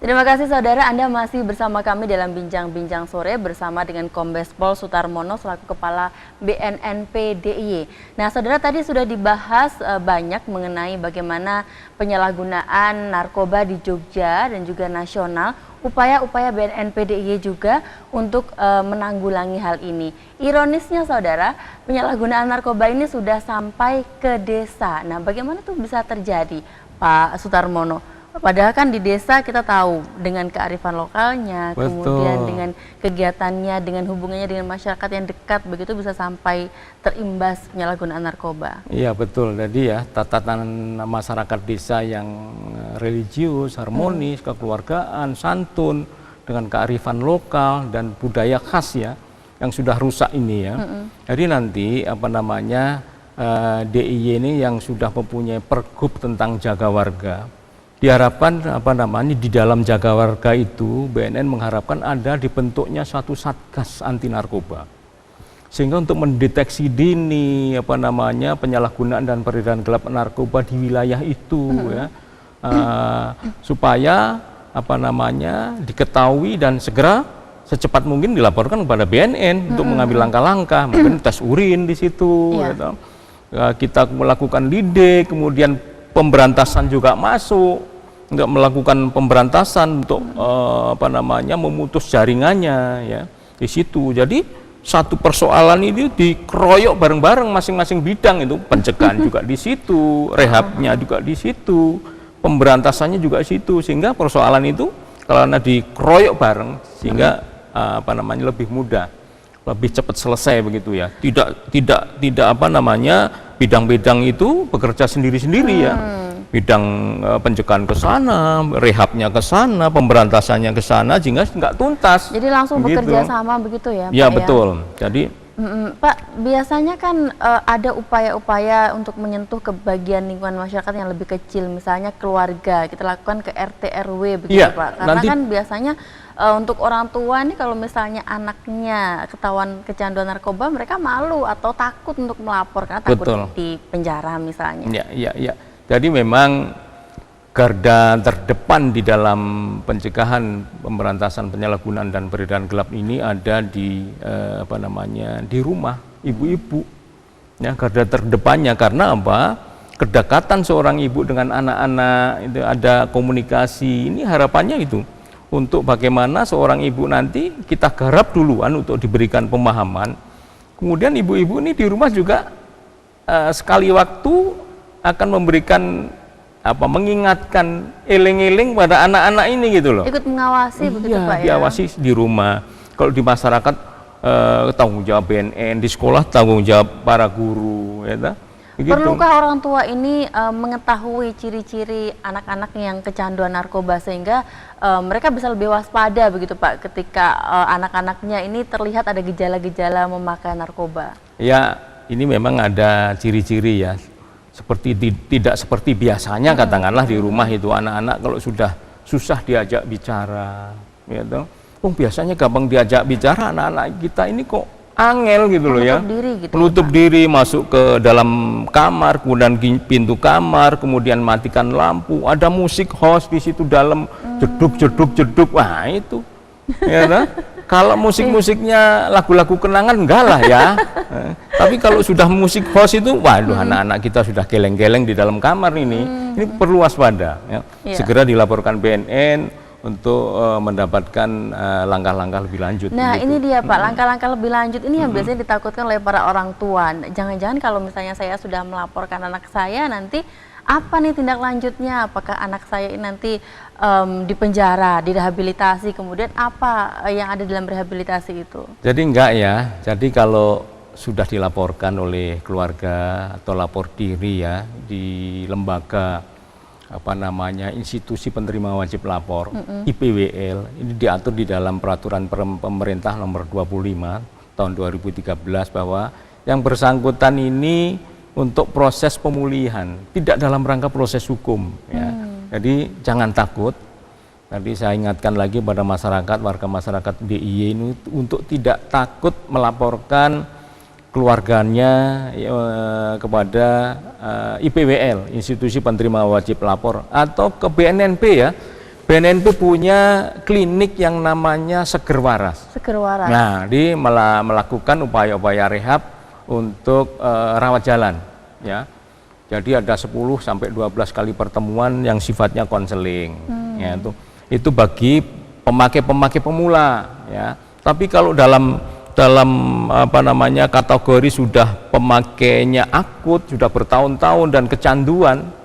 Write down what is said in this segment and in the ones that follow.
Terima kasih saudara, Anda masih bersama kami dalam Bincang-Bincang Sore bersama dengan Kombes Pol Sutarmono selaku Kepala BNNP DIY. Nah saudara, tadi sudah dibahas banyak mengenai bagaimana penyalahgunaan narkoba di Jogja dan juga nasional, upaya-upaya BNNP DIY juga untuk menanggulangi hal ini. Ironisnya saudara, penyalahgunaan narkoba ini sudah sampai ke desa. Nah bagaimana itu bisa terjadi Pak Sutarmono? Padahal kan di desa kita tahu dengan kearifan lokalnya, Betul. kemudian dengan kegiatannya, dengan hubungannya dengan masyarakat yang dekat, begitu bisa sampai terimbas penyalahgunaan narkoba. Iya betul, jadi ya tatanan masyarakat desa yang religius, harmonis, kekeluargaan, santun, dengan kearifan lokal dan budaya khas ya, yang sudah rusak ini ya. Jadi nanti DIY ini yang sudah mempunyai pergub tentang jaga warga. Diharapkan di dalam jaga warga itu BNN mengharapkan ada dibentuknya satu satgas anti narkoba, sehingga untuk mendeteksi dini penyalahgunaan dan peredaran gelap narkoba di wilayah itu ya, supaya diketahui dan segera secepat mungkin dilaporkan kepada BNN untuk mengambil langkah-langkah, mungkin tes urin di situ, gitu. Kita melakukan lidik, kemudian pemberantasan juga masuk, untuk melakukan pemberantasan untuk memutus jaringannya ya di situ. Jadi satu persoalan ini dikeroyok bareng-bareng masing-masing bidang, itu pencegahan juga di situ, rehabnya juga di situ, pemberantasannya juga di situ, sehingga persoalan itu karena dikeroyok bareng sehingga lebih mudah, lebih cepat selesai begitu ya. Tidak bidang-bidang itu bekerja sendiri-sendiri ya. Bidang pencegahan ke sana, rehabnya ke sana, pemberantasannya ke sana, sehingga nggak tuntas. Jadi langsung bekerja sama begitu ya, Pak? Ya betul. Jadi Pak, biasanya kan ada upaya-upaya untuk menyentuh ke bagian lingkungan masyarakat yang lebih kecil, misalnya keluarga, kita lakukan ke RT RW begitu ya, Pak. Karena kan biasanya untuk orang tua nih, kalau misalnya anaknya ketahuan kecanduan narkoba, mereka malu atau takut untuk melapor karena takut di penjara misalnya. Iya. Jadi memang garda terdepan di dalam pencegahan pemberantasan penyalahgunaan dan peredaran gelap ini ada di di rumah ibu-ibu. Ya, garda terdepannya karena apa? Kedekatan seorang ibu dengan anak-anak, itu ada komunikasi. Ini harapannya itu untuk bagaimana seorang ibu nanti kita garap duluan untuk diberikan pemahaman. Kemudian ibu-ibu ini di rumah juga sekali waktu akan memberikan mengingatkan, eling-eling pada anak-anak ini gitu loh. Ikut mengawasi begitu Pak ya? Diawasi di rumah. Kalau di masyarakat tanggung jawab BNN, di sekolah tanggung jawab para guru ya. Perlukah orang tua ini mengetahui ciri-ciri anak-anak yang kecanduan narkoba sehingga mereka bisa lebih waspada begitu Pak ketika anak-anaknya ini terlihat ada gejala-gejala memakai narkoba? Ya, ini memang ada ciri-ciri ya. Tidak seperti biasanya katakanlah di rumah itu anak-anak kalau sudah susah diajak bicara gitu. Biasanya gampang diajak bicara, anak-anak kita ini kok angel gitu loh ya. Menutup diri, masuk ke dalam kamar, kemudian pintu kamar, kemudian matikan lampu, ada musik host di situ dalam, jeduk. Wah itu ya kan? Kalau musik-musiknya lagu-lagu kenangan enggak lah ya. Tapi kalau sudah musik host itu, waduh anak-anak kita sudah geleng-geleng di dalam kamar ini perlu waspada ya. Segera dilaporkan BNN untuk mendapatkan langkah-langkah lebih lanjut. Nah ini dia Pak, langkah-langkah lebih lanjut ini yang biasanya ditakutkan oleh para orang tua. Jangan-jangan kalau misalnya saya sudah melaporkan anak saya, nanti apa nih tindak lanjutnya? Apakah anak saya ini nanti dipenjara, direhabilitasi, kemudian apa yang ada dalam rehabilitasi itu? Jadi enggak ya, jadi kalau sudah dilaporkan oleh keluarga atau lapor diri ya di lembaga institusi penerima wajib lapor, IPWL, ini diatur di dalam peraturan pemerintah nomor 25 tahun 2013 bahwa yang bersangkutan ini untuk proses pemulihan, tidak dalam rangka proses hukum ya. Jadi jangan takut. Tadi saya ingatkan lagi pada masyarakat, warga masyarakat DIY ini untuk tidak takut melaporkan keluarganya kepada IPWL, Institusi Penerima Wajib Lapor, atau ke BNNP ya. BNNP punya klinik yang namanya Seger Waras. Seger Waras. Nah, dia melakukan upaya-upaya rehab untuk rawat jalan, ya. Jadi ada 10 sampai 12 kali pertemuan yang sifatnya konseling, ya, itu bagi pemakai pemula, ya. Tapi kalau dalam apa namanya kategori sudah pemakainya akut, sudah bertahun-tahun dan kecanduan,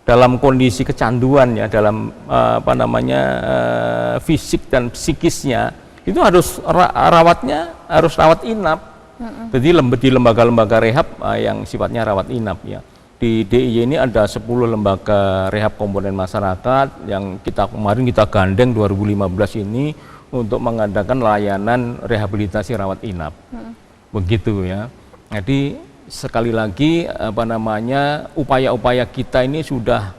dalam kondisi kecanduan ya, dalam apa namanya fisik dan psikisnya, itu harus harus rawat inap. Jadi di lembaga-lembaga rehab yang sifatnya rawat inap, ya. Di DIY ini ada 10 lembaga rehab komponen masyarakat yang kemarin kita gandeng 2015 ini untuk mengadakan layanan rehabilitasi rawat inap. Begitu, ya. Jadi sekali lagi apa namanya upaya-upaya kita ini sudah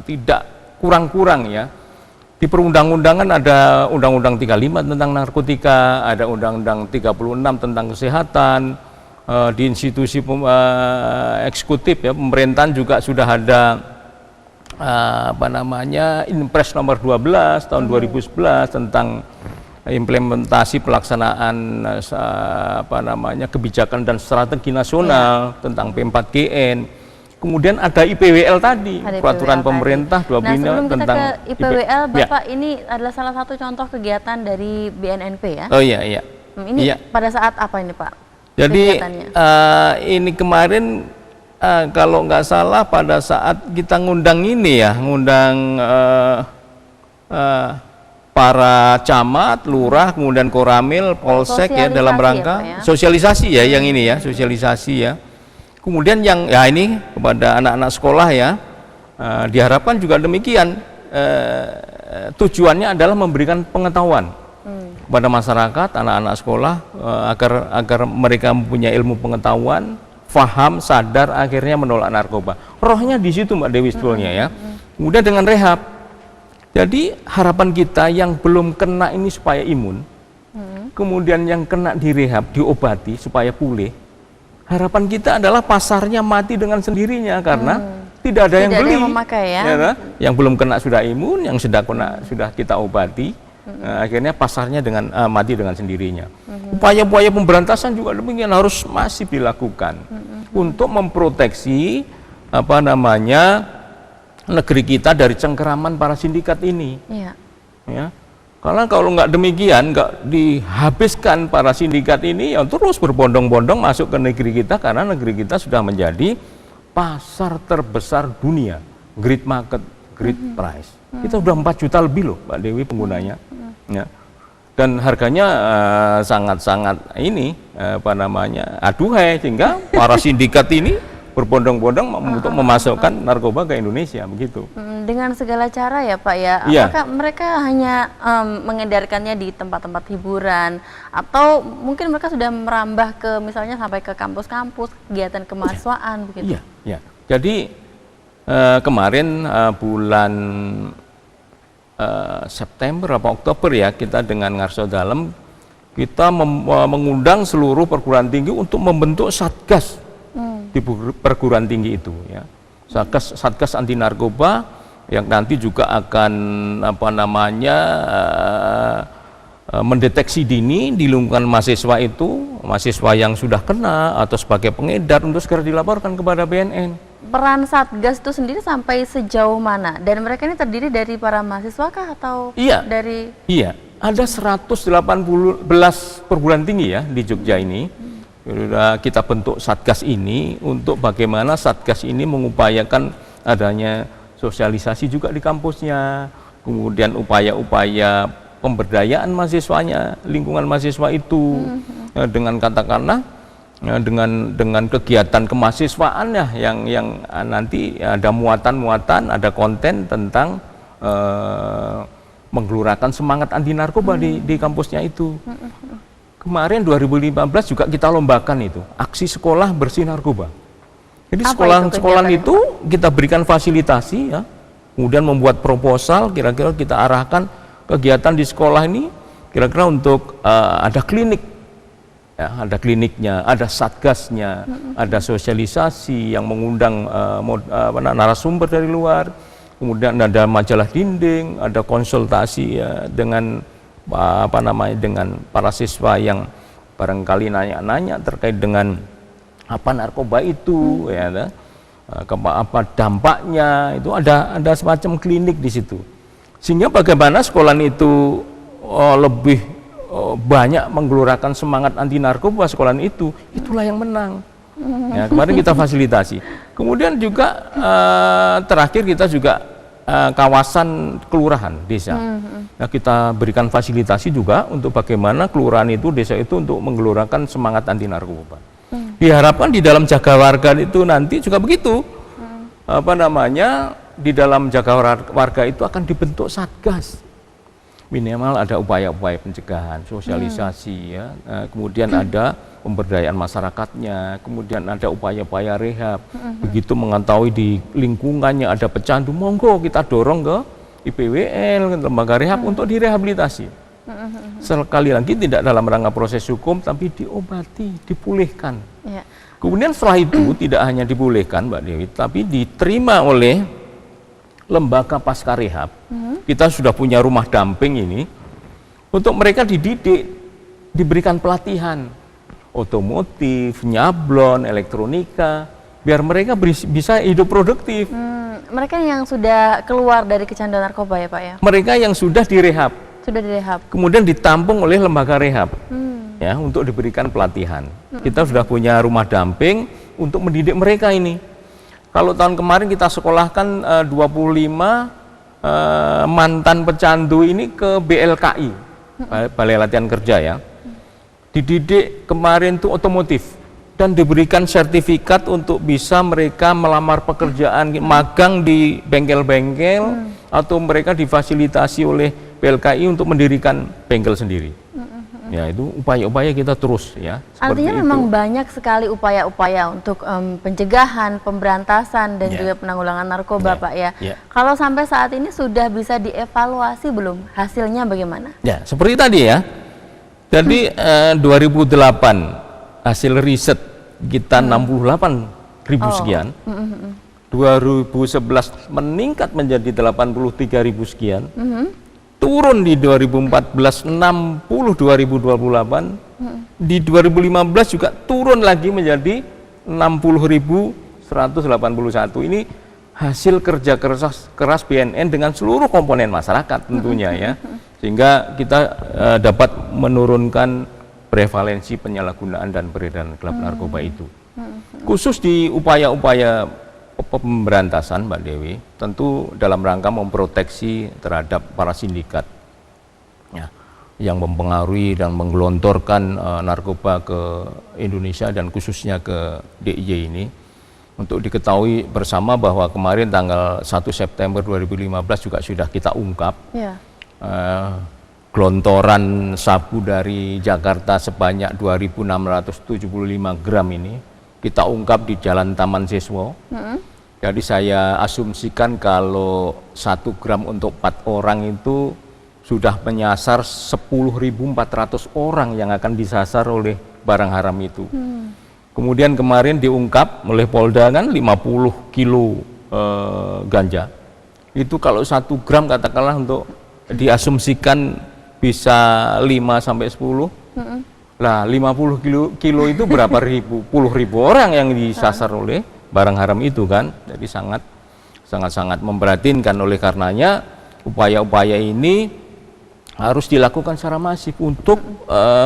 tidak kurang-kurang, ya. Di perundang-undangan ada Undang-Undang 35 tentang narkotika, ada Undang-Undang 36 tentang kesehatan. Di institusi eksekutif, ya, pemerintahan juga sudah ada apa namanya Inpres nomor 12 tahun 2011 tentang implementasi pelaksanaan apa namanya kebijakan dan strategi nasional, tentang P4GN. Kemudian ada IPWL tadi, peraturan pemerintah 25 sebelum tentang kita ke IPWL, Bapak, ini adalah salah satu contoh kegiatan dari BNNP, ya? Oh iya, iya. Ini pada saat apa ini, Pak? Jadi ini kemarin kalau nggak salah pada saat kita ngundang ini, ya, ngundang para camat, lurah, kemudian koramil, polsek, ya, dalam rangka sosialisasi, ya, yang ini, ya, sosialisasi, ya. Kemudian yang ya ini kepada anak-anak sekolah, ya, diharapkan juga demikian. Tujuannya adalah memberikan pengetahuan kepada masyarakat, anak-anak sekolah, agar mereka mempunyai ilmu pengetahuan, faham, sadar, akhirnya menolak narkoba. Rohnya di situ, Mbak Dewi, sebetulnya, ya. Kemudian dengan rehab. Jadi harapan kita yang belum kena ini supaya imun, kemudian yang kena direhab, diobati supaya pulih. Harapan kita adalah pasarnya mati dengan sendirinya karena tidak ada yang beli. Yang memakai, ya. Yang belum kena sudah imun, yang sudah kena sudah kita obati. Akhirnya pasarnya mati dengan sendirinya. Upaya-upaya pemberantasan juga demikian harus masih dilakukan untuk memproteksi apa namanya negeri kita dari cengkeraman para sindikat ini. Ya. Karena kalau nggak demikian, nggak dihabiskan para sindikat ini, ya terus berbondong-bondong masuk ke negeri kita, karena negeri kita sudah menjadi pasar terbesar dunia, great market, great price. Kita sudah 4 juta lebih loh, Mbak Dewi, penggunanya. Ya. Dan harganya sangat-sangat ini apa namanya aduhai, sehingga para sindikat ini berbondong-bondong untuk memasukkan narkoba ke Indonesia, begitu. Dengan segala cara, ya, Pak, ya. Apakah mereka hanya mengedarkannya di tempat-tempat hiburan, atau mungkin mereka sudah merambah ke misalnya sampai ke kampus-kampus, kegiatan kemahasiswaan, begitu? Iya. Jadi kemarin bulan September atau Oktober, ya, kita dengan Ngarso Dalem kita mengundang seluruh perguruan tinggi untuk membentuk satgas di perguruan tinggi itu, ya. Satgas anti narkoba yang nanti juga akan apa namanya mendeteksi dini di lingkungan mahasiswa itu, mahasiswa yang sudah kena atau sebagai pengedar, untuk segera dilaporkan kepada BNN. Peran Satgas itu sendiri sampai sejauh mana? Dan mereka ini terdiri dari para mahasiswa kah atau dari? Iya, ada 118 perguruan tinggi, ya, di Jogja ini. Kita bentuk Satgas ini untuk bagaimana Satgas ini mengupayakan adanya sosialisasi juga di kampusnya, kemudian upaya-upaya pemberdayaan mahasiswanya, lingkungan mahasiswa itu, dengan katakanlah dengan kegiatan kemahasiswaannya yang nanti ada muatan-muatan, ada konten tentang menggelurakan semangat anti narkoba di kampusnya itu. Kemarin 2015 juga kita lombakan itu, aksi sekolah bersih narkoba. Jadi sekolah itu kita berikan fasilitasi, ya, kemudian membuat proposal, kira-kira kita arahkan kegiatan di sekolah ini, kira-kira untuk ada klinik, ya, ada kliniknya, ada satgasnya, ada sosialisasi yang mengundang narasumber dari luar, kemudian ada majalah dinding, ada konsultasi ya, dengan dengan para siswa yang barangkali nanya-nanya terkait dengan apa narkoba itu, ya, apa dampaknya, itu ada semacam klinik di situ. Sehingga bagaimana sekolah itu lebih banyak menggelorakan semangat anti narkoba sekolah itu, itulah yang menang. Ya, kemarin kita fasilitasi. Kemudian juga terakhir kita juga kawasan kelurahan desa. Nah, kita berikan fasilitasi juga untuk bagaimana kelurahan itu, desa itu untuk menggelorakan semangat anti narkoba. Diharapkan di dalam jaga warga itu nanti juga begitu. Di dalam jaga warga itu akan dibentuk satgas. Minimal ada upaya-upaya pencegahan, sosialisasi, ya. Kemudian ada pemberdayaan masyarakatnya, kemudian ada upaya-upaya rehab. Begitu mengetahui di lingkungannya ada pecandu, monggo kita dorong ke IPWL, lembaga rehab untuk direhabilitasi. Sekali lagi tidak dalam rangka proses hukum, tapi diobati, dipulihkan. Ya. Kemudian setelah itu tidak hanya dipulihkan, Mbak Dewi, tapi diterima oleh lembaga pasca rehab. Kita sudah punya rumah damping ini, untuk mereka dididik, diberikan pelatihan otomotif, nyablon, elektronika, biar mereka bisa hidup produktif. Mereka yang sudah keluar dari kecanduan narkoba ya Pak ya? Mereka yang sudah direhab. Sudah direhab. Kemudian ditampung oleh lembaga rehab, ya, untuk diberikan pelatihan. Kita sudah punya rumah damping untuk mendidik mereka ini. Kalau tahun kemarin kita sekolahkan 25 mantan pecandu ini ke BLKI, Balai Latihan Kerja, ya. Dididik kemarin itu otomotif dan diberikan sertifikat untuk bisa mereka melamar pekerjaan, magang di bengkel-bengkel, atau mereka difasilitasi oleh BLKI untuk mendirikan bengkel sendiri. Ya, itu upaya-upaya kita terus, ya. Artinya memang banyak sekali upaya-upaya untuk pencegahan, pemberantasan, dan juga penanggulangan narkoba, Pak, ya. Kalau sampai saat ini sudah bisa dievaluasi belum? Hasilnya bagaimana? Ya, seperti tadi ya. Jadi 2008 hasil riset kita 68.000 sekian. 2011 meningkat menjadi 83.000 sekian. Turun di 2014 60 2028, di 2015 juga turun lagi menjadi 60.181. Ini hasil kerja keras BNN dengan seluruh komponen masyarakat tentunya, ya, sehingga kita dapat menurunkan prevalensi penyalahgunaan dan peredaran gelap narkoba itu. Khusus di upaya-upaya pemberantasan, Mbak Dewi, tentu dalam rangka memproteksi terhadap para sindikat, ya, yang mempengaruhi dan menggelontorkan narkoba ke Indonesia dan khususnya ke DIY ini. Untuk diketahui bersama bahwa kemarin tanggal 1 September 2015 juga sudah kita ungkap, gelontoran sabu dari Jakarta sebanyak 2.675 gram ini kita ungkap di Jalan Taman Siswo. Jadi saya asumsikan kalau 1 gram untuk 4 orang itu sudah menyasar 10.400 orang yang akan disasar oleh barang haram itu. Kemudian kemarin diungkap oleh Polda kan 50 kilo ganja. Itu kalau 1 gram katakanlah untuk diasumsikan bisa 5 sampai 10. Lah 50 kilo itu berapa ribu, puluh ribu orang yang disasar oleh barang haram itu kan. Jadi sangat memprihatinkan. Oleh karenanya upaya-upaya ini harus dilakukan secara masif untuk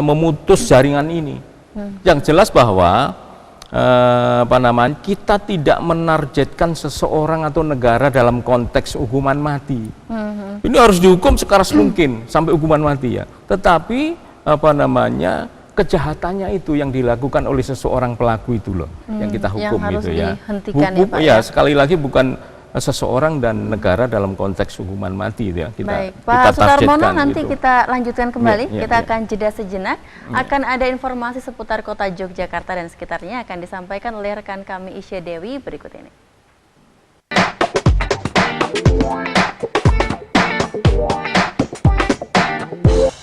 memutus jaringan ini. Yang jelas bahwa kita tidak menargetkan seseorang atau negara dalam konteks hukuman mati. Ini harus dihukum sekeras mungkin sampai hukuman mati, ya. Tetapi kejahatannya itu yang dilakukan oleh seseorang pelaku itu loh, yang kita hukum, yang harus itu, ya. Hukum, ya, Pak, ya. Sekali lagi bukan seseorang dan negara dalam konteks hukuman mati, ya. Baik, Pak Sutarmono, nanti kita lanjutkan kembali. Kita akan jeda sejenak. Akan ada informasi seputar kota Yogyakarta dan sekitarnya akan disampaikan oleh rekan kami Isya Dewi berikut ini.